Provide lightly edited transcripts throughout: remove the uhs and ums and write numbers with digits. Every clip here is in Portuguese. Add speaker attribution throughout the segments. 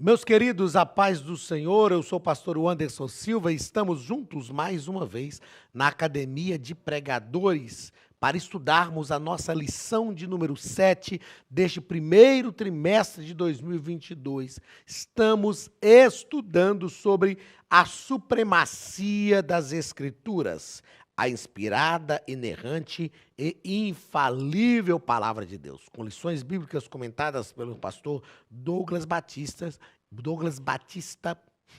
Speaker 1: Meus queridos, a paz do Senhor, eu sou o pastor Anderson Silva e estamos juntos mais uma vez na Academia de Pregadores para estudarmos a nossa lição de número 7 deste primeiro trimestre de 2022. Estamos estudando sobre a supremacia das Escrituras, a inspirada, inerrante e infalível Palavra de Deus, com lições bíblicas comentadas pelo pastor Douglas Batista.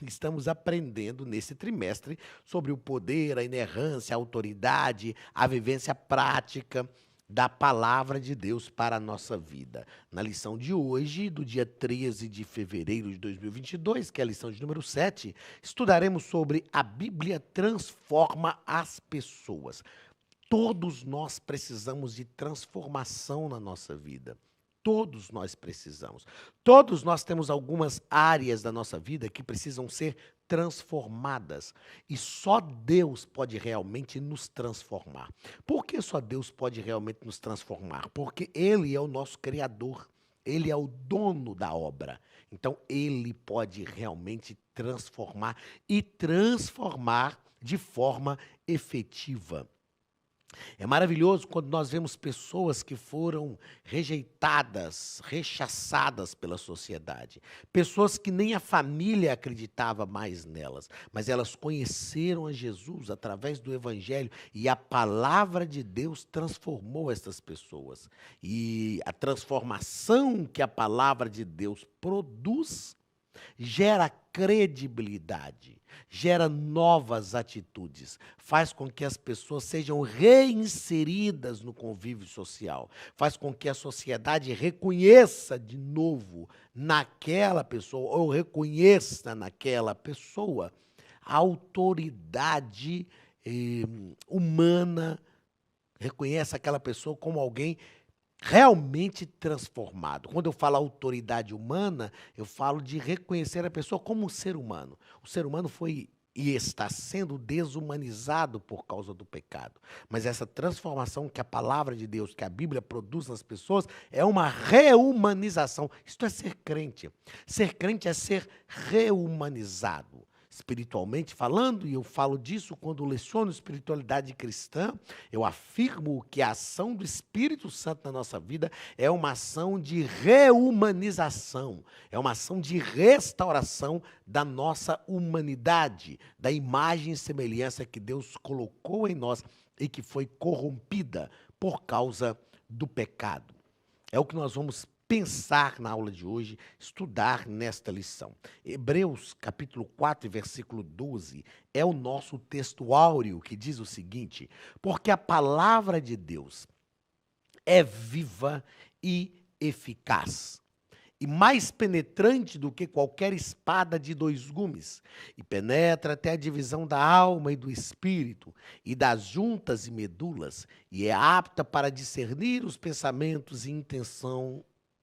Speaker 1: Estamos aprendendo nesse trimestre sobre o poder, a inerrância, a autoridade, a vivência prática da Palavra de Deus para a nossa vida. Na lição de hoje, do dia 13 de fevereiro de 2022, que é a lição de número 7, estudaremos sobre a Bíblia transforma as pessoas. Todos nós precisamos de transformação na nossa vida. Todos nós precisamos. Todos nós temos algumas áreas da nossa vida que precisam ser transformadas. E só Deus pode realmente nos transformar. Por que só Deus pode realmente nos transformar? Porque Ele é o nosso Criador. Ele é o dono da obra. Então, Ele pode realmente transformar e transformar de forma efetiva. É maravilhoso quando nós vemos pessoas que foram rejeitadas, rechaçadas pela sociedade. Pessoas que nem a família acreditava mais nelas, mas elas conheceram a Jesus através do Evangelho e a palavra de Deus transformou essas pessoas. E a transformação que a palavra de Deus produz gera credibilidade, gera novas atitudes, faz com que as pessoas sejam reinseridas no convívio social, faz com que a sociedade reconheça de novo naquela pessoa, ou reconheça naquela pessoa a autoridade humana, reconhece aquela pessoa como alguém realmente transformado. Quando eu falo autoridade humana, eu falo de reconhecer a pessoa como um ser humano. O ser humano foi e está sendo desumanizado por causa do pecado. Mas essa transformação que a palavra de Deus, que a Bíblia produz nas pessoas, é uma reumanização. Isto é ser crente. Ser crente é ser reumanizado. Espiritualmente falando, e eu falo disso quando leciono espiritualidade cristã, eu afirmo que a ação do Espírito Santo na nossa vida é uma ação de reumanização, é uma ação de restauração da nossa humanidade, da imagem e semelhança que Deus colocou em nós e que foi corrompida por causa do pecado. É o que nós vamos pensar na aula de hoje, estudar nesta lição. Hebreus, capítulo 4, versículo 12, é o nosso texto áureo que diz o seguinte: porque a palavra de Deus é viva e eficaz, e mais penetrante do que qualquer espada de dois gumes, e penetra até a divisão da alma e do espírito, e das juntas e medulas, e é apta para discernir os pensamentos e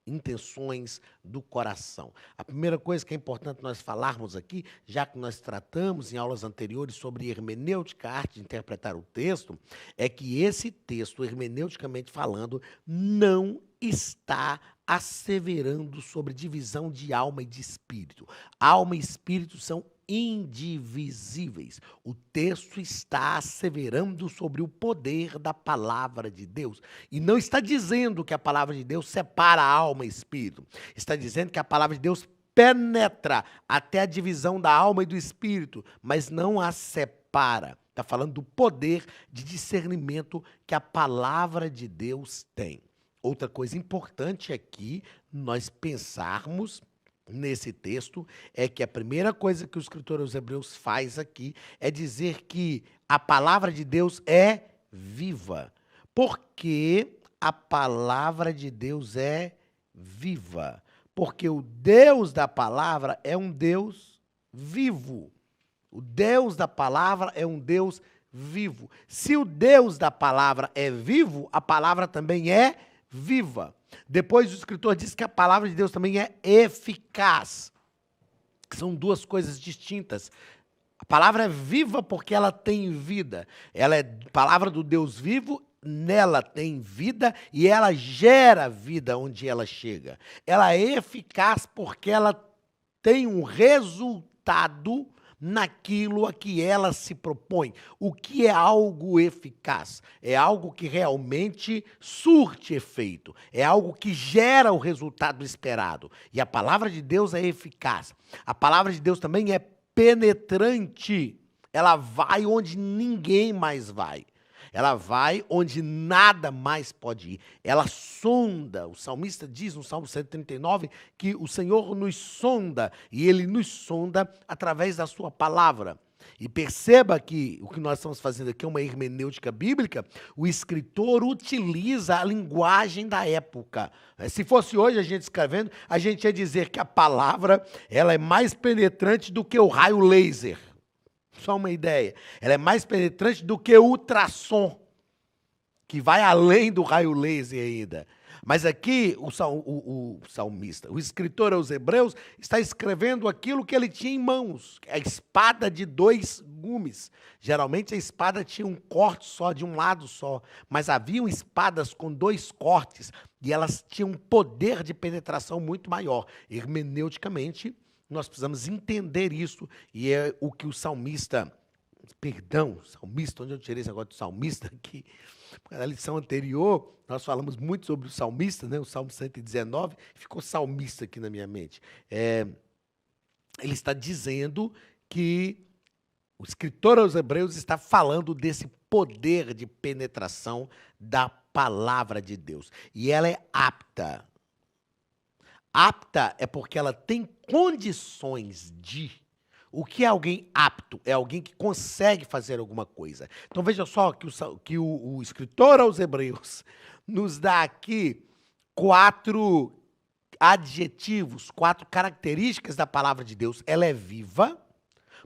Speaker 1: intenções do coração. A primeira coisa que é importante nós falarmos aqui, já que nós tratamos em aulas anteriores sobre hermenêutica, a arte de interpretar o texto, é que esse texto, hermeneuticamente falando, não está asseverando sobre divisão de alma e de espírito. Alma e espírito são indivisíveis. O texto está asseverando sobre o poder da palavra de Deus. E não está dizendo que a palavra de Deus separa alma e espírito. Está dizendo que a palavra de Deus penetra até a divisão da alma e do espírito, mas não a separa. Está falando do poder de discernimento que a palavra de Deus tem. Outra coisa importante aqui, nós pensarmos nesse texto, é que a primeira coisa que o escritor aos Hebreus faz aqui é dizer que a palavra de Deus é viva. Porque a palavra de Deus é viva. Porque o Deus da palavra é um Deus vivo. O Deus da palavra é um Deus vivo. Se o Deus da palavra é vivo, a palavra também é viva. Depois o escritor diz que a palavra de Deus também é eficaz. São duas coisas distintas. A palavra é viva porque ela tem vida. Ela é palavra do Deus vivo, nela tem vida e ela gera vida onde ela chega. Ela é eficaz porque ela tem um resultado naquilo a que ela se propõe. O que é algo eficaz? É algo que realmente surte efeito. É algo que gera o resultado esperado. E a palavra de Deus é eficaz. A palavra de Deus também é penetrante. Ela vai onde ninguém mais vai. Ela vai onde nada mais pode ir. Ela sonda. O salmista diz no Salmo 139 que o Senhor nos sonda e Ele nos sonda através da sua palavra. E perceba que o que nós estamos fazendo aqui é uma hermenêutica bíblica. O escritor utiliza a linguagem da época. Se fosse hoje a gente escrevendo, a gente ia dizer que a palavra ela é mais penetrante do que o raio laser. Só uma ideia. Ela é mais penetrante do que o ultrassom, que vai além do raio laser ainda. Mas aqui o salmista, o escritor aos Hebreus, está escrevendo aquilo que ele tinha em mãos, a espada de 2 gumes. Geralmente a espada tinha um corte só, de um lado só, mas haviam espadas com 2 cortes e elas tinham um poder de penetração muito maior. Hermeneuticamente, nós precisamos entender isso, e é o que o salmista, onde eu tirei esse negócio do salmista aqui? Na lição anterior, nós falamos muito sobre o salmista, né? O Salmo 119, ficou salmista aqui na minha mente. Ele está dizendo que o escritor aos Hebreus está falando desse poder de penetração da palavra de Deus. E ela é apta. Apta é porque ela tem condições de. O que é alguém apto? É alguém que consegue fazer alguma coisa. Então veja só que o escritor aos Hebreus nos dá aqui 4 adjetivos, 4 características da palavra de Deus. Ela é viva,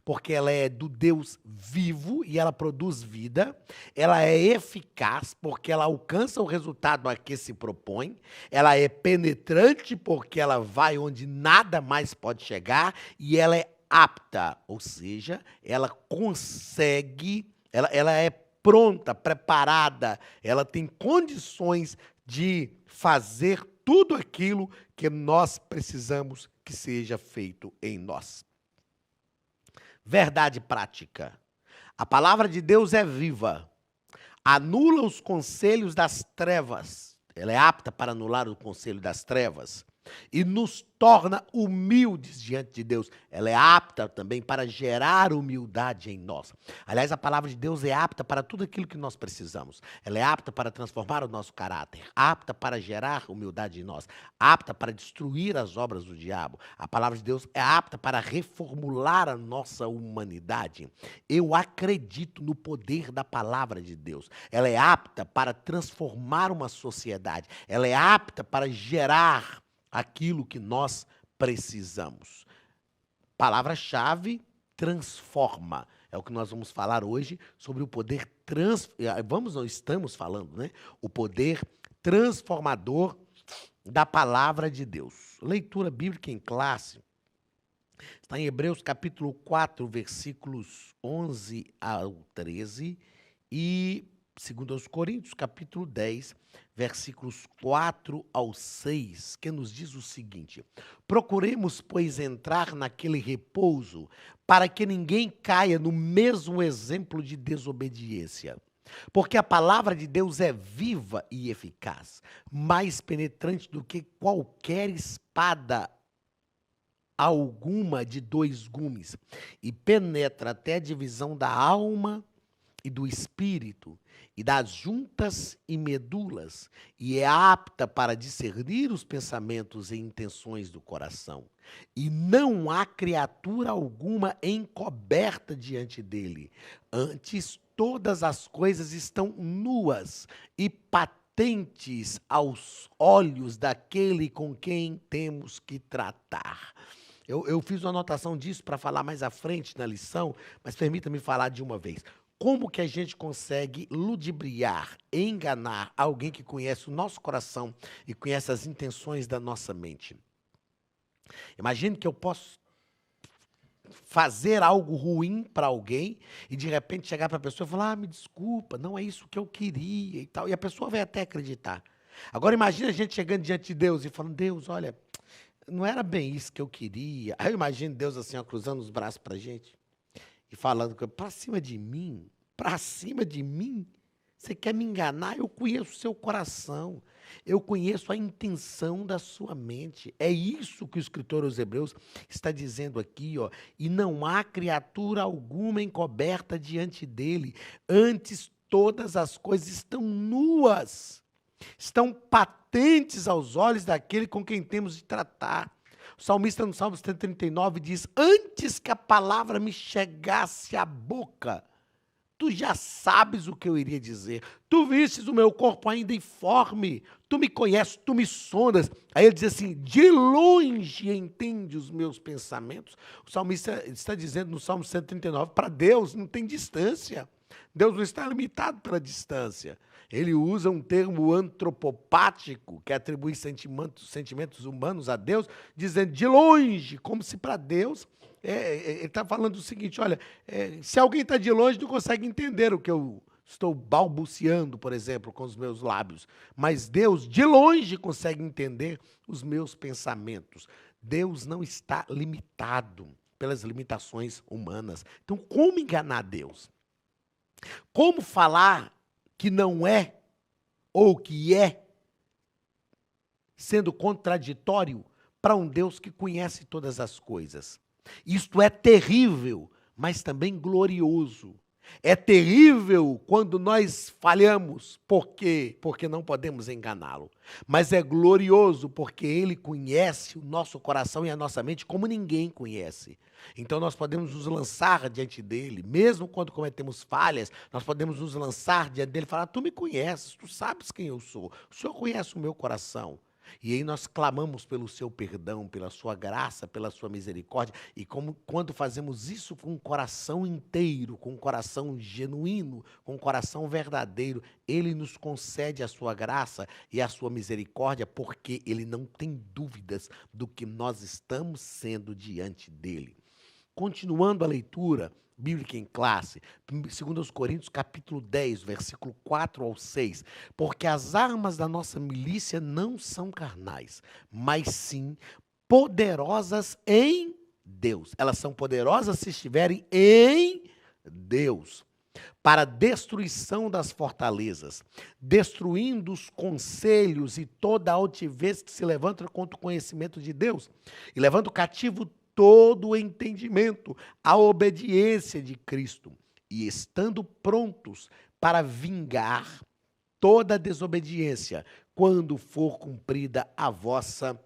Speaker 1: porque ela é do Deus vivo e ela produz vida. Ela é eficaz, porque ela alcança o resultado a que se propõe. Ela é penetrante, porque ela vai onde nada mais pode chegar. E ela é apta, ou seja, ela consegue, ela é pronta, preparada, ela tem condições de fazer tudo aquilo que nós precisamos que seja feito em nós. Verdade prática. A palavra de Deus é viva. Anula os conselhos das trevas. Ela é apta para anular o conselho das trevas. E nos torna humildes diante de Deus. Ela é apta também para gerar humildade em nós. Aliás, a palavra de Deus é apta para tudo aquilo que nós precisamos. Ela é apta para transformar o nosso caráter, apta para gerar humildade em nós, apta para destruir as obras do diabo. A palavra de Deus é apta para reformular a nossa humanidade. Eu acredito no poder da palavra de Deus. Ela é apta para transformar uma sociedade. Ela é apta para gerar aquilo que nós precisamos. Palavra-chave, transforma. É o que nós vamos falar hoje sobre o poder estamos falando, né? O poder transformador da palavra de Deus. Leitura bíblica em classe. Está em Hebreus capítulo 4, versículos 11 ao 13 e 2 Coríntios, capítulo 10, versículos 4 ao 6, que nos diz o seguinte: procuremos, pois, entrar naquele repouso, para que ninguém caia no mesmo exemplo de desobediência. Porque a palavra de Deus é viva e eficaz, mais penetrante do que qualquer espada alguma de 2 gumes, e penetra até a divisão da alma e do espírito, e das juntas e medulas, e é apta para discernir os pensamentos e intenções do coração. E não há criatura alguma encoberta diante dele. Antes, todas as coisas estão nuas e patentes aos olhos daquele com quem temos que tratar. Eu fiz uma anotação disso para falar mais à frente na lição, mas permita-me falar de uma vez. Como que a gente consegue ludibriar, enganar alguém que conhece o nosso coração e conhece as intenções da nossa mente? Imagine que eu posso fazer algo ruim para alguém e de repente chegar para a pessoa e falar: me desculpa, não é isso que eu queria e tal. E a pessoa vai até acreditar. Agora imagine a gente chegando diante de Deus e falando: Deus, olha, não era bem isso que eu queria. Aí eu imagino Deus assim, ó, cruzando os braços pra gente e falando, pra cima de mim, pra cima de mim. Você quer me enganar? Eu conheço o seu coração. Eu conheço a intenção da sua mente. É isso que o escritor aos Hebreus está dizendo aqui, ó. E não há criatura alguma encoberta diante dele. Antes, todas as coisas estão nuas, estão patentes aos olhos daquele com quem temos de tratar. O salmista, no Salmo 139, diz: Antes que a palavra me chegasse à boca, tu já sabes o que eu iria dizer. Tu vistes o meu corpo ainda informe. Tu me conheces, tu me sondas. Aí ele diz assim: de longe entende os meus pensamentos. O salmista está dizendo no Salmo 139, para Deus não tem distância. Deus não está limitado pela distância. Ele usa um termo antropopático, que atribui sentimentos humanos a Deus, dizendo de longe, como se para Deus ele está falando o seguinte, olha, se alguém está de longe, não consegue entender o que eu estou balbuciando, por exemplo, com os meus lábios. Mas Deus, de longe, consegue entender os meus pensamentos. Deus não está limitado pelas limitações humanas. Então, como enganar Deus? Como falar que não é ou que é, sendo contraditório para um Deus que conhece todas as coisas? Isto é terrível, mas também glorioso. É terrível quando nós falhamos, por quê? Porque não podemos enganá-lo. Mas é glorioso porque ele conhece o nosso coração e a nossa mente como ninguém conhece. Então nós podemos nos lançar diante dele, mesmo quando cometemos falhas, nós podemos nos lançar diante dele e falar: tu me conheces, tu sabes quem eu sou, o Senhor conhece o meu coração. E aí nós clamamos pelo seu perdão, pela sua graça, pela sua misericórdia. E quando fazemos isso com o coração inteiro, com o coração genuíno, com o coração verdadeiro, ele nos concede a sua graça e a sua misericórdia, porque ele não tem dúvidas do que nós estamos sendo diante dele. Continuando a leitura bíblica em classe, 2 Coríntios capítulo 10, versículo 4 ao 6, porque as armas da nossa milícia não são carnais, mas sim poderosas em Deus. Elas são poderosas se estiverem em Deus, para a destruição das fortalezas, destruindo os conselhos e toda a altivez que se levanta contra o conhecimento de Deus, e levando cativo todo o entendimento, a obediência de Cristo, e estando prontos para vingar toda a desobediência, quando for cumprida a vossa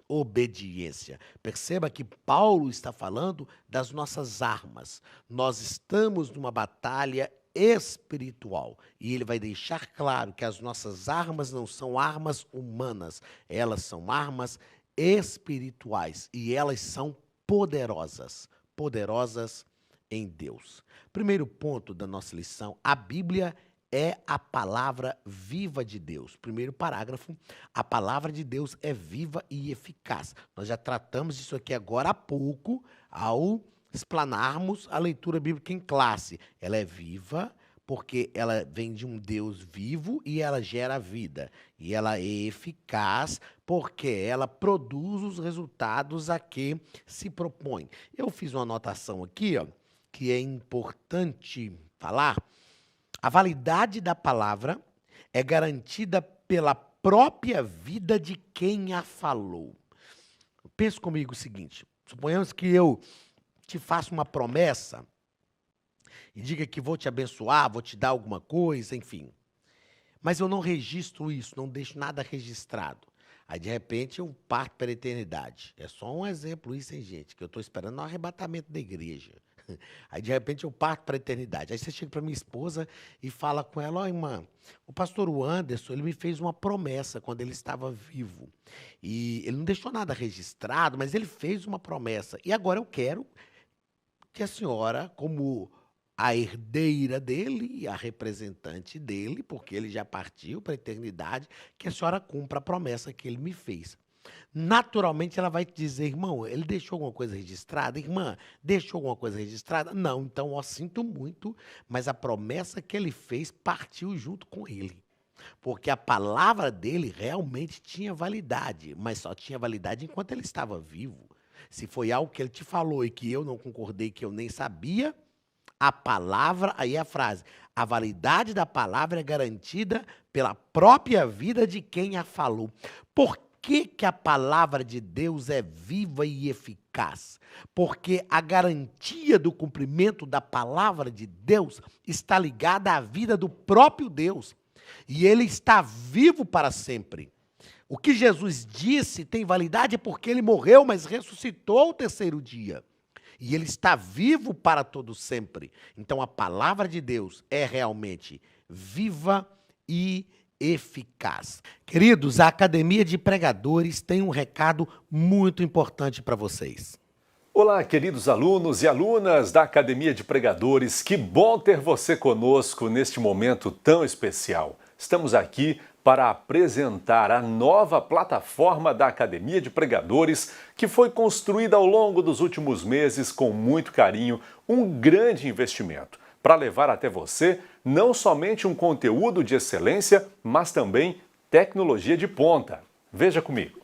Speaker 1: obediência. Perceba que Paulo está falando das nossas armas. Nós estamos numa batalha espiritual, e ele vai deixar claro que as nossas armas não são armas humanas, elas são armas espirituais, e elas são poderosas, poderosas em Deus. Primeiro ponto da nossa lição: a Bíblia é a palavra viva de Deus. Primeiro parágrafo: a palavra de Deus é viva e eficaz. Nós já tratamos disso aqui agora há pouco, ao explanarmos a leitura bíblica em classe. Ela é viva porque ela vem de um Deus vivo e ela gera vida. E ela é eficaz porque ela produz os resultados a que se propõe. Eu fiz uma anotação aqui, ó, que é importante falar. A validade da palavra é garantida pela própria vida de quem a falou. Pense comigo o seguinte: suponhamos que eu te faço uma promessa e diga que vou te abençoar, vou te dar alguma coisa, enfim. Mas eu não registro isso, não deixo nada registrado. Aí, de repente, eu parto para a eternidade. É só um exemplo isso, hein, gente? Que eu estou esperando o arrebatamento da igreja. Aí, de repente, eu parto para a eternidade. Aí você chega para minha esposa e fala com ela: ó, irmã, o pastor Anderson, ele me fez uma promessa quando ele estava vivo. E ele não deixou nada registrado, mas ele fez uma promessa. E agora eu quero que a senhora, como a herdeira dele, a representante dele, porque ele já partiu para a eternidade, que a senhora cumpra a promessa que ele me fez. Naturalmente, ela vai te dizer: irmão, ele deixou alguma coisa registrada? Irmã, deixou alguma coisa registrada? Não, então, ó, sinto muito, mas a promessa que ele fez partiu junto com ele. Porque a palavra dele realmente tinha validade, mas só tinha validade enquanto ele estava vivo. Se foi algo que ele te falou e que eu não concordei, que eu nem sabia, a palavra, aí é a frase, a validade da palavra é garantida pela própria vida de quem a falou. Por que a palavra de Deus é viva e eficaz? Porque a garantia do cumprimento da palavra de Deus está ligada à vida do próprio Deus. E ele está vivo para sempre. O que Jesus disse tem validade porque ele morreu, mas ressuscitou ao terceiro dia. E ele está vivo para todo sempre. Então a palavra de Deus é realmente viva e eficaz. Queridos, a Academia de Pregadores tem um recado muito importante para vocês.
Speaker 2: Olá, queridos alunos e alunas da Academia de Pregadores, que bom ter você conosco neste momento tão especial. Estamos aqui para apresentar a nova plataforma da Academia de Pregadores, que foi construída ao longo dos últimos meses com muito carinho, um grande investimento, para levar até você não somente um conteúdo de excelência, mas também tecnologia de ponta. Veja comigo.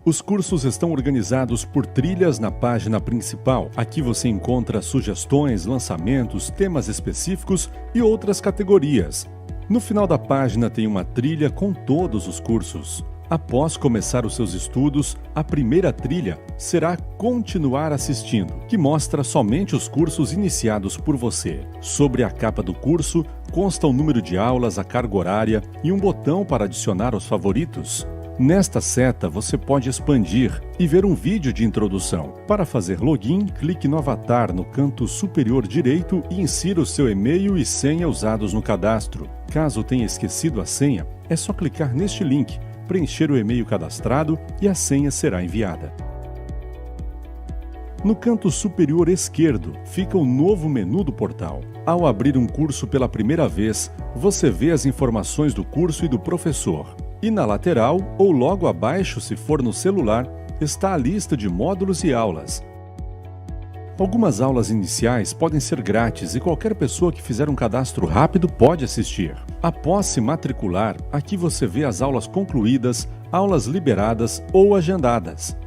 Speaker 2: Os cursos estão organizados por trilhas na página principal. Aqui você encontra sugestões, lançamentos, temas específicos e outras categorias. No final da página tem uma trilha com todos os cursos. Após começar os seus estudos, a primeira trilha será Continuar assistindo, que mostra somente os cursos iniciados por você. Sobre a capa do curso, consta o número de aulas, a carga horária e um botão para adicionar os favoritos. Nesta seta, você pode expandir e ver um vídeo de introdução. Para fazer login, clique no avatar no canto superior direito e insira o seu e-mail e senha usados no cadastro. Caso tenha esquecido a senha, é só clicar neste link, preencher o e-mail cadastrado e a senha será enviada. No canto superior esquerdo fica o novo menu do portal. Ao abrir um curso pela primeira vez, você vê as informações do curso e do professor. E na lateral, ou logo abaixo, se for no celular, está a lista de módulos e aulas. Algumas aulas iniciais podem ser grátis e qualquer pessoa que fizer um cadastro rápido pode assistir. Após se matricular, aqui você vê as aulas concluídas, aulas liberadas ou agendadas.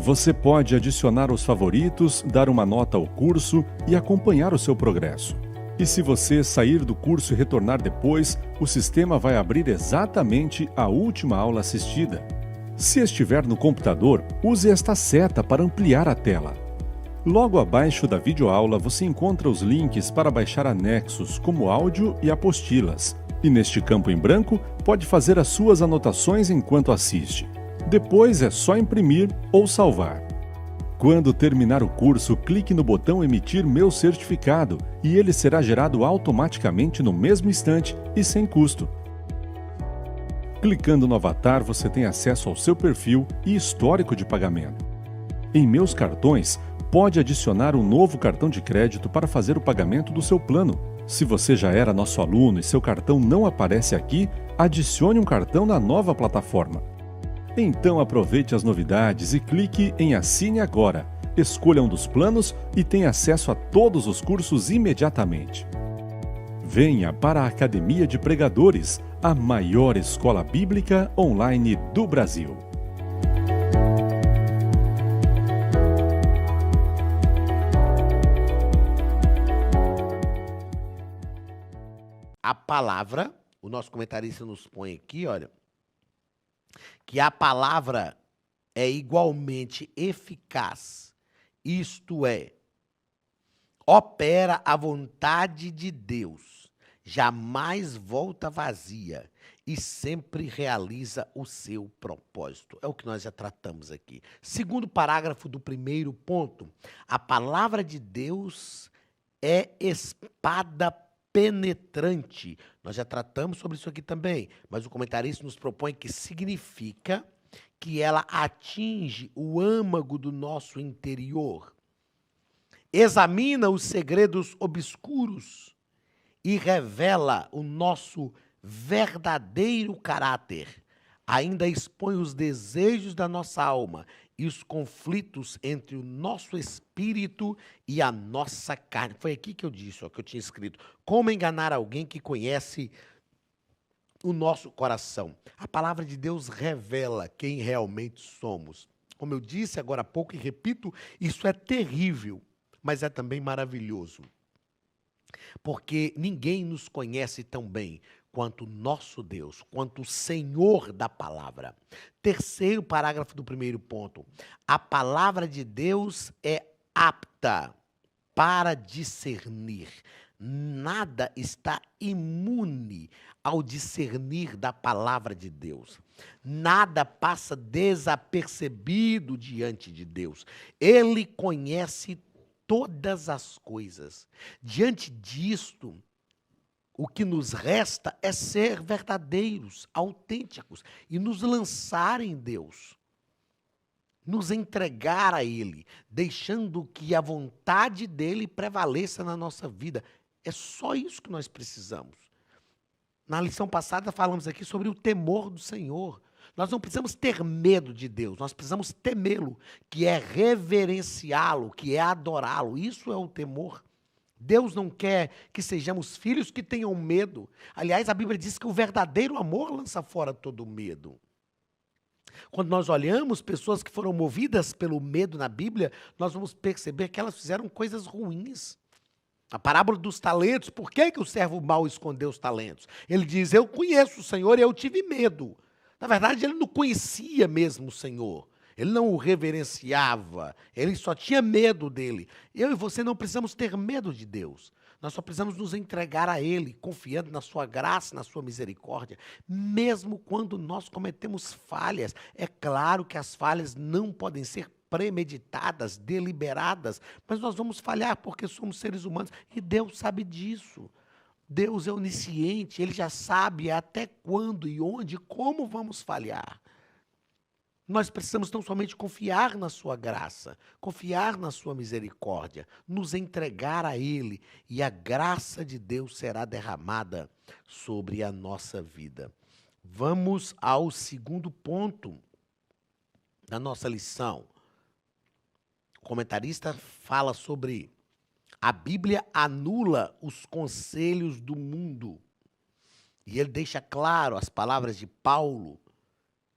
Speaker 2: Você pode adicionar os favoritos, dar uma nota ao curso e acompanhar o seu progresso. E se você sair do curso e retornar depois, o sistema vai abrir exatamente a última aula assistida. Se estiver no computador, use esta seta para ampliar a tela. Logo abaixo da videoaula você encontra os links para baixar anexos, como áudio e apostilas. E neste campo em branco, pode fazer as suas anotações enquanto assiste. Depois é só imprimir ou salvar. Quando terminar o curso, clique no botão Emitir meu certificado e ele será gerado automaticamente no mesmo instante e sem custo. Clicando no avatar, você tem acesso ao seu perfil e histórico de pagamento. Em Meus Cartões, pode adicionar um novo cartão de crédito para fazer o pagamento do seu plano. Se você já era nosso aluno e seu cartão não aparece aqui, adicione um cartão na nova plataforma. Então aproveite as novidades e clique em Assine Agora. Escolha um dos planos e tenha acesso a todos os cursos imediatamente. Venha para a Academia de Pregadores, a maior escola bíblica online do Brasil.
Speaker 1: A palavra, o nosso comentarista nos põe aqui, olha, que a palavra é igualmente eficaz, isto é, opera a vontade de Deus, jamais volta vazia e sempre realiza o seu propósito. É o que nós já tratamos aqui. Segundo parágrafo do primeiro ponto, a palavra de Deus é espada penetrante. Nós já tratamos sobre isso aqui também, mas o comentarista nos propõe que significa que ela atinge o âmago do nosso interior, examina os segredos obscuros e revela o nosso verdadeiro caráter. Ainda expõe os desejos da nossa alma e os conflitos entre o nosso espírito e a nossa carne. Foi aqui que eu disse, ó, que eu tinha escrito. Como enganar alguém que conhece o nosso coração. A palavra de Deus revela quem realmente somos. Como eu disse agora há pouco e repito, isso é terrível, mas é também maravilhoso. Porque ninguém nos conhece tão bem quanto nosso Deus, quanto o Senhor da palavra. Terceiro parágrafo do primeiro ponto. A palavra de Deus é apta para discernir. Nada está imune ao discernir da palavra de Deus. Nada passa desapercebido diante de Deus. Ele conhece todas as coisas. Diante disto, o que nos resta é ser verdadeiros, autênticos e nos lançar em Deus. Nos entregar a Ele, deixando que a vontade dEle prevaleça na nossa vida. É só isso que nós precisamos. Na lição passada falamos aqui sobre o temor do Senhor. Nós não precisamos ter medo de Deus, nós precisamos temê-lo, que é reverenciá-lo, que é adorá-lo. Isso é o temor. Deus não quer que sejamos filhos que tenham medo. Aliás, a Bíblia diz que o verdadeiro amor lança fora todo medo. Quando nós olhamos pessoas que foram movidas pelo medo na Bíblia, nós vamos perceber que elas fizeram coisas ruins. A parábola dos talentos, por que o servo mau escondeu os talentos? Ele diz, eu conheço o Senhor e eu tive medo. Na verdade, ele não conhecia mesmo o Senhor. Ele não o reverenciava. Ele só tinha medo dele. Eu e você não precisamos ter medo de Deus. Nós só precisamos nos entregar a Ele, confiando na sua graça, na sua misericórdia, mesmo quando nós cometemos falhas. É claro que as falhas não podem ser premeditadas, deliberadas, mas nós vamos falhar porque somos seres humanos e Deus sabe disso. Deus é onisciente, Ele já sabe até quando e onde e como vamos falhar. Nós precisamos tão somente confiar na sua graça, confiar na sua misericórdia, nos entregar a Ele e a graça de Deus será derramada sobre a nossa vida. Vamos ao segundo ponto da nossa lição. O comentarista fala sobre a Bíblia anula os conselhos do mundo. E ele deixa claro as palavras de Paulo,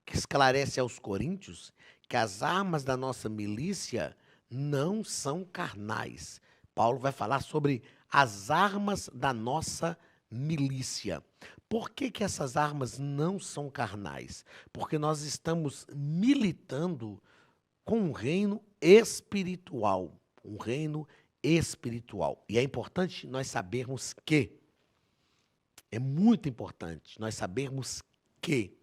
Speaker 1: que esclarece aos coríntios que as armas da nossa milícia não são carnais. Paulo vai falar sobre as armas da nossa milícia. Por que essas armas não são carnais? Porque nós estamos militando com um reino espiritual. Um reino espiritual. E é importante nós sabermos que, é muito importante nós sabermos que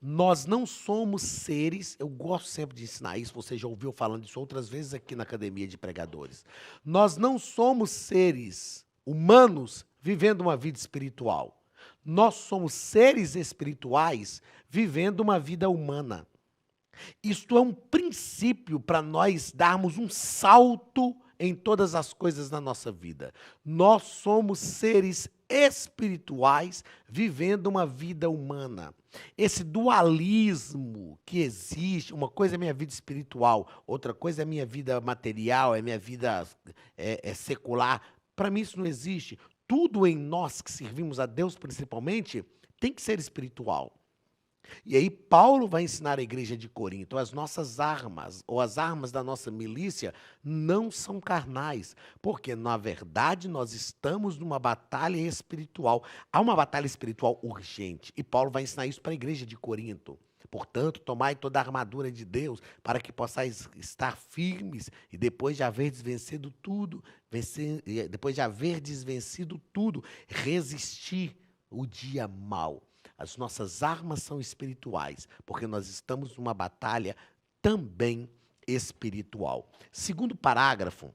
Speaker 1: nós não somos seres, eu gosto sempre de ensinar isso, você já ouviu falando isso outras vezes aqui na Academia de Pregadores. Nós não somos seres humanos vivendo uma vida espiritual. Nós somos seres espirituais vivendo uma vida humana. Isto é um princípio para nós darmos um salto em todas as coisas da nossa vida. Nós somos seres espirituais vivendo uma vida humana. Esse dualismo que existe, uma coisa é minha vida espiritual, outra coisa é minha vida material, é minha vida secular. Para mim isso não existe. Tudo em nós que servimos a Deus principalmente tem que ser espiritual. E aí Paulo vai ensinar a igreja de Corinto, as nossas armas, ou as armas da nossa milícia, não são carnais, porque na verdade nós estamos numa batalha espiritual. Há uma batalha espiritual urgente, e Paulo vai ensinar isso para a igreja de Corinto. Portanto, tomai toda a armadura de Deus, para que possais estar firmes, e depois de haver desvencido tudo, resistir o dia mau. As nossas armas são espirituais, porque nós estamos numa batalha também espiritual. Segundo parágrafo,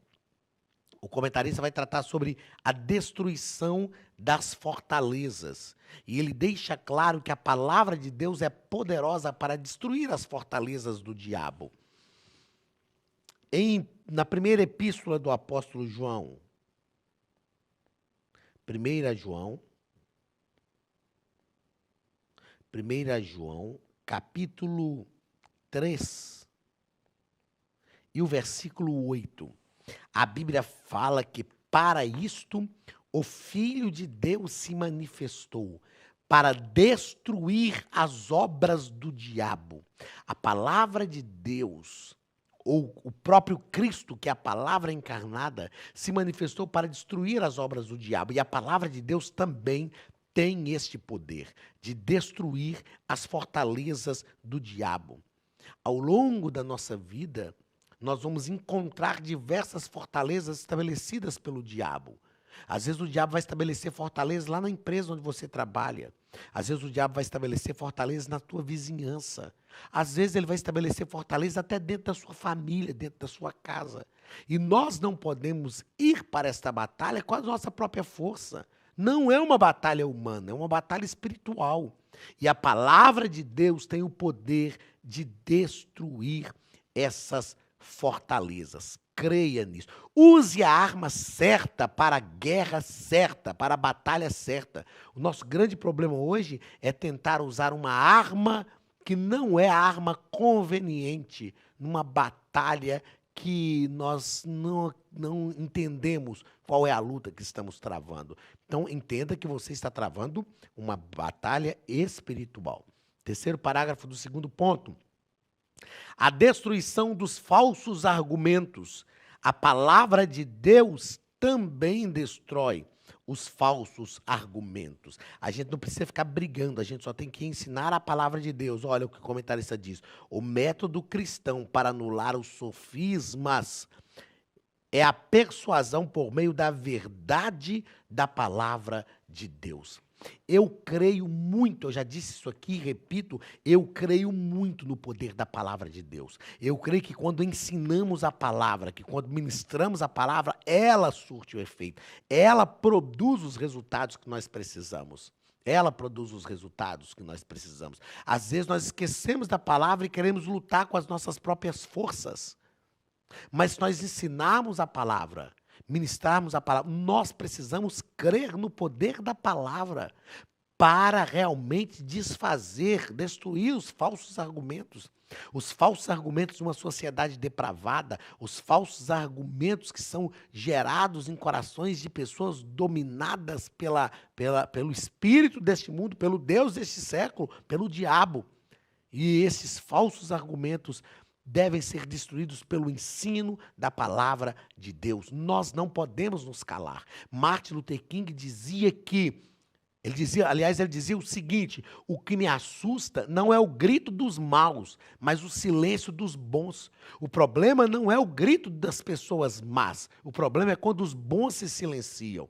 Speaker 1: o comentarista vai tratar sobre a destruição das fortalezas. E ele deixa claro que a palavra de Deus é poderosa para destruir as fortalezas do diabo. Na primeira epístola do apóstolo João, 1 João, capítulo 3, e o versículo 8. A Bíblia fala que para isto o Filho de Deus se manifestou, para destruir as obras do diabo. A palavra de Deus, ou o próprio Cristo, que é a palavra encarnada, se manifestou para destruir as obras do diabo. E a palavra de Deus também tem este poder de destruir as fortalezas do diabo. Ao longo da nossa vida, nós vamos encontrar diversas fortalezas estabelecidas pelo diabo. Às vezes o diabo vai estabelecer fortalezas lá na empresa onde você trabalha. Às vezes o diabo vai estabelecer fortalezas na tua vizinhança. Às vezes ele vai estabelecer fortalezas até dentro da sua família, dentro da sua casa. E nós não podemos ir para esta batalha com a nossa própria força. Não é uma batalha humana, é uma batalha espiritual. E a palavra de Deus tem o poder de destruir essas fortalezas. Creia nisso. Use a arma certa para a guerra certa, para a batalha certa. O nosso grande problema hoje é tentar usar uma arma que não é a arma conveniente numa batalha que nós não entendemos qual é a luta que estamos travando. Então, entenda que você está travando uma batalha espiritual. Terceiro parágrafo do segundo ponto. A destruição dos falsos argumentos. A palavra de Deus também destrói os falsos argumentos. A gente não precisa ficar brigando, a gente só tem que ensinar a palavra de Deus. Olha o que o comentarista diz. O método cristão para anular os sofismas é a persuasão por meio da verdade da palavra de Deus. Eu creio muito, eu já disse isso aqui, repito, eu creio muito no poder da palavra de Deus. Eu creio que quando ensinamos a palavra, que quando ministramos a palavra, ela surte o efeito. Ela produz os resultados que nós precisamos. Ela produz os resultados que nós precisamos. Às vezes nós esquecemos da palavra e queremos lutar com as nossas próprias forças. Mas se nós ensinarmos a palavra, ministrarmos a palavra, nós precisamos crer no poder da palavra para realmente desfazer, destruir os falsos argumentos. Os falsos argumentos de uma sociedade depravada, os falsos argumentos que são gerados em corações de pessoas dominadas pelo espírito deste mundo, pelo Deus deste século, pelo diabo. E esses falsos argumentos devem ser destruídos pelo ensino da palavra de Deus. Nós não podemos nos calar. Martin Luther King dizia que, ele dizia o seguinte: o que me assusta não é o grito dos maus, mas o silêncio dos bons. O problema não é o grito das pessoas más, o problema é quando os bons se silenciam.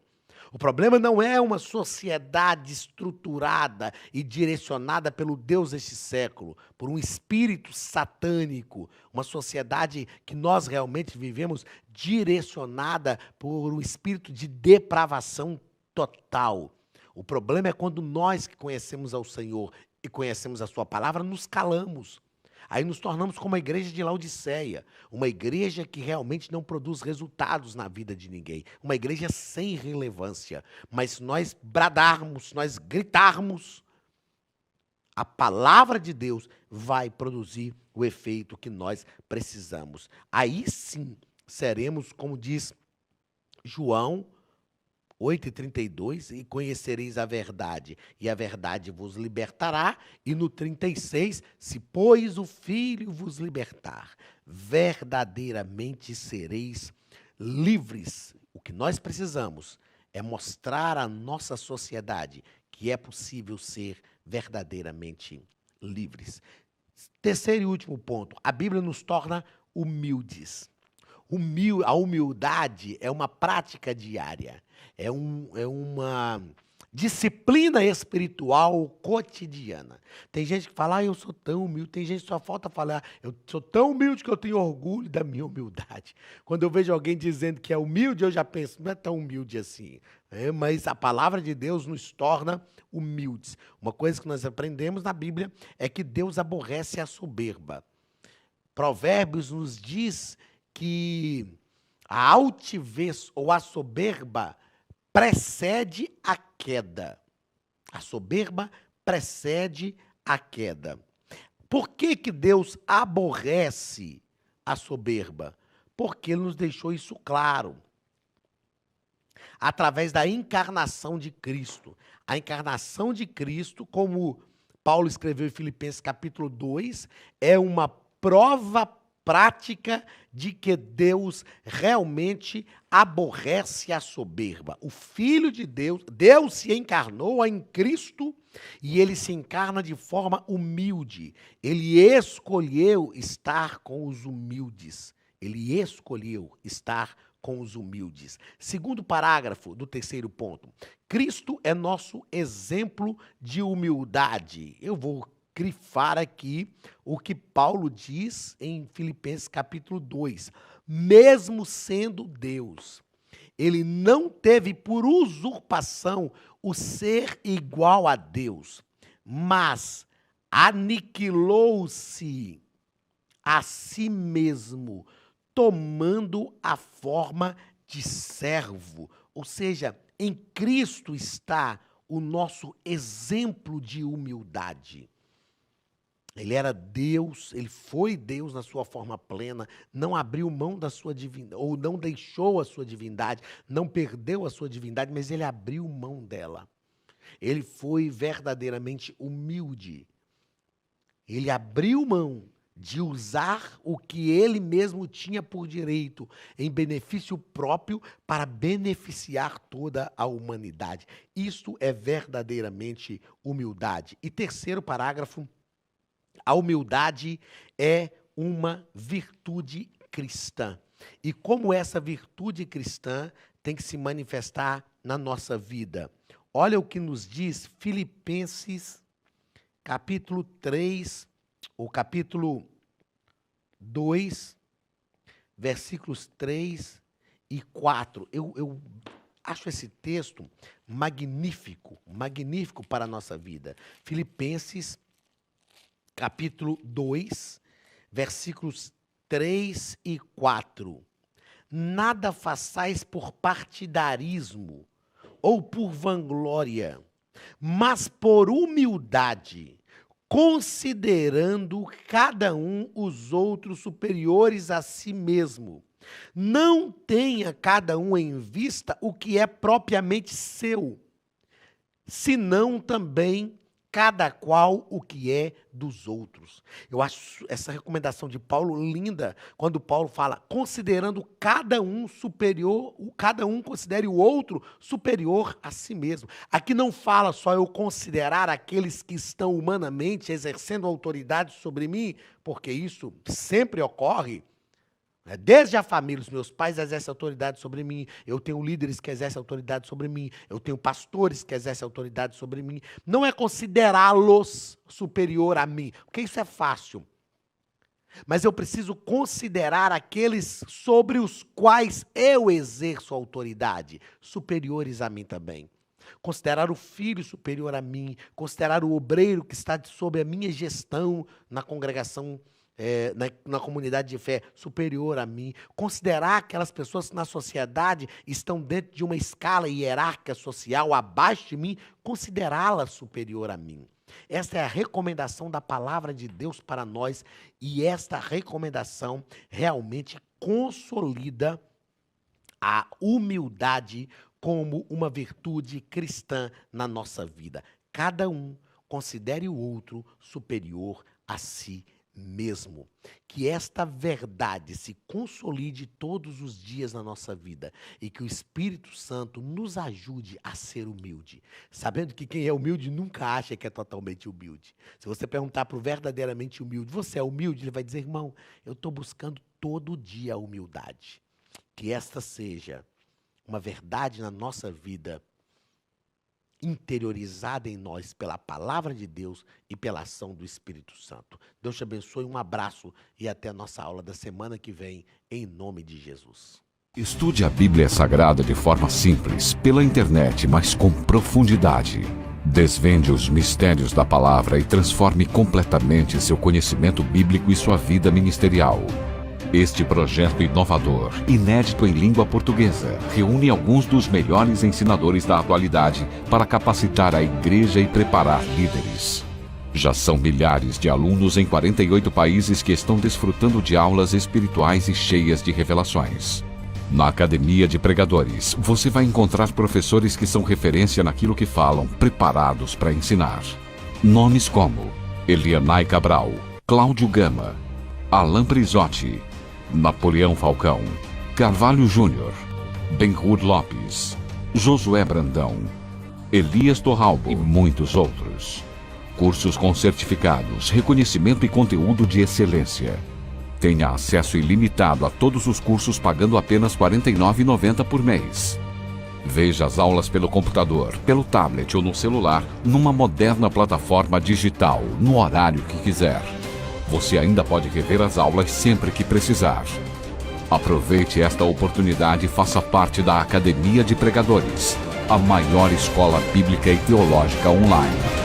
Speaker 1: O problema não é uma sociedade estruturada e direcionada pelo Deus deste século, por um espírito satânico, uma sociedade que nós realmente vivemos direcionada por um espírito de depravação total. O problema é quando nós que conhecemos ao Senhor e conhecemos a sua palavra, nos calamos. Aí nos tornamos como a igreja de Laodiceia, uma igreja que realmente não produz resultados na vida de ninguém, uma igreja sem relevância. Mas se nós bradarmos, se nós gritarmos, a palavra de Deus vai produzir o efeito que nós precisamos. Aí sim seremos, como diz João 8:32, e conhecereis a verdade, e a verdade vos libertará. E no 36, se pois o Filho vos libertar, verdadeiramente sereis livres. O que nós precisamos é mostrar à nossa sociedade que é possível ser verdadeiramente livres. Terceiro e último ponto, a Bíblia nos torna humildes. A humildade é uma prática diária, é uma disciplina espiritual cotidiana. Tem gente que fala, eu sou tão humilde, tem gente que só falta falar, eu sou tão humilde que eu tenho orgulho da minha humildade. Quando eu vejo alguém dizendo que é humilde, eu já penso, não é tão humilde assim. Mas a palavra de Deus nos torna humildes. Uma coisa que nós aprendemos na Bíblia é que Deus aborrece a soberba. Provérbios nos diz que a altivez ou a soberba precede a queda. A soberba precede a queda. Por que que Deus aborrece a soberba? Porque Ele nos deixou isso claro. através da encarnação de Cristo. A encarnação de Cristo, como Paulo escreveu em Filipenses capítulo 2, é uma prova prática de que Deus realmente aborrece a soberba. O Filho de Deus, Deus se encarnou em Cristo e ele se encarna de forma humilde. Ele escolheu estar com os humildes. Ele escolheu estar com os humildes. Segundo parágrafo do terceiro ponto. Cristo é nosso exemplo de humildade. Eu vou grifar aqui o que Paulo diz em Filipenses capítulo 2. Mesmo sendo Deus, ele não teve por usurpação o ser igual a Deus, mas aniquilou-se a si mesmo, tomando a forma de servo. Ou seja, em Cristo está o nosso exemplo de humildade. Ele era Deus, ele foi Deus na sua forma plena, não abriu mão da sua divindade, ou não deixou a sua divindade, não perdeu a sua divindade, mas ele abriu mão dela. Ele foi verdadeiramente humilde. Ele abriu mão de usar o que ele mesmo tinha por direito em benefício próprio para beneficiar toda a humanidade. Isso é verdadeiramente humildade. E terceiro parágrafo, a humildade é uma virtude cristã. E como essa virtude cristã tem que se manifestar na nossa vida? Olha o que nos diz Filipenses, capítulo 3, ou capítulo 2, versículos 3 e 4. Eu acho esse texto magnífico para a nossa vida. Filipenses, capítulo 2, versículos 3 e 4. Nada façais por partidarismo ou por vanglória, mas por humildade, considerando cada um os outros superiores a si mesmo. Não tenha cada um em vista o que é propriamente seu, senão também cada qual o que é dos outros. Eu acho essa recomendação de Paulo linda, quando Paulo fala, considerando cada um superior, cada um considere o outro superior a si mesmo. Aqui não fala só eu considerar aqueles que estão humanamente exercendo autoridade sobre mim, porque isso sempre ocorre. Desde a família, os meus pais exercem autoridade sobre mim, eu tenho líderes que exercem autoridade sobre mim, eu tenho pastores que exercem autoridade sobre mim. Não é considerá-los superior a mim, porque isso é fácil. Mas eu preciso considerar aqueles sobre os quais eu exerço autoridade, superiores a mim também. Considerar o filho superior a mim, considerar o obreiro que está sob a minha gestão na congregação, na comunidade de fé superior a mim, considerar aquelas pessoas que na sociedade estão dentro de uma escala hierárquica social abaixo de mim, considerá-las superior a mim. Esta é a recomendação da palavra de Deus para nós e esta recomendação realmente consolida a humildade como uma virtude cristã na nossa vida. Cada um considere o outro superior a si mesmo. Que esta verdade se consolide todos os dias na nossa vida e que o Espírito Santo nos ajude a ser humilde, sabendo que quem é humilde nunca acha que é totalmente humilde. Se você perguntar para o verdadeiramente humilde, você é humilde? Ele vai dizer, irmão, eu estou buscando todo dia a humildade. Que esta seja uma verdade na nossa vida, interiorizada em nós pela palavra de Deus e pela ação do Espírito Santo. Deus te abençoe, um abraço e até a nossa aula da semana que vem, em nome de Jesus.
Speaker 3: Estude a Bíblia Sagrada de forma simples, pela internet, mas com profundidade. Desvende os mistérios da palavra e transforme completamente seu conhecimento bíblico e sua vida ministerial. Este projeto inovador, inédito em língua portuguesa, reúne alguns dos melhores ensinadores da atualidade para capacitar a igreja e preparar líderes. Já são milhares de alunos em 48 países que estão desfrutando de aulas espirituais e cheias de revelações. Na Academia de Pregadores, você vai encontrar professores que são referência naquilo que falam, preparados para ensinar. Nomes como Elianai Cabral, Cláudio Gama, Alain Prisotti, Napoleão Falcão, Carvalho Júnior, Benhur Lopes, Josué Brandão, Elias Torralbo e muitos outros. Cursos com certificados, reconhecimento e conteúdo de excelência. Tenha acesso ilimitado a todos os cursos pagando apenas R$ 49,90 por mês. Veja as aulas pelo computador, pelo tablet ou no celular, numa moderna plataforma digital, no horário que quiser. Você ainda pode rever as aulas sempre que precisar. Aproveite esta oportunidade e faça parte da Academia de Pregadores, a maior escola bíblica e teológica online.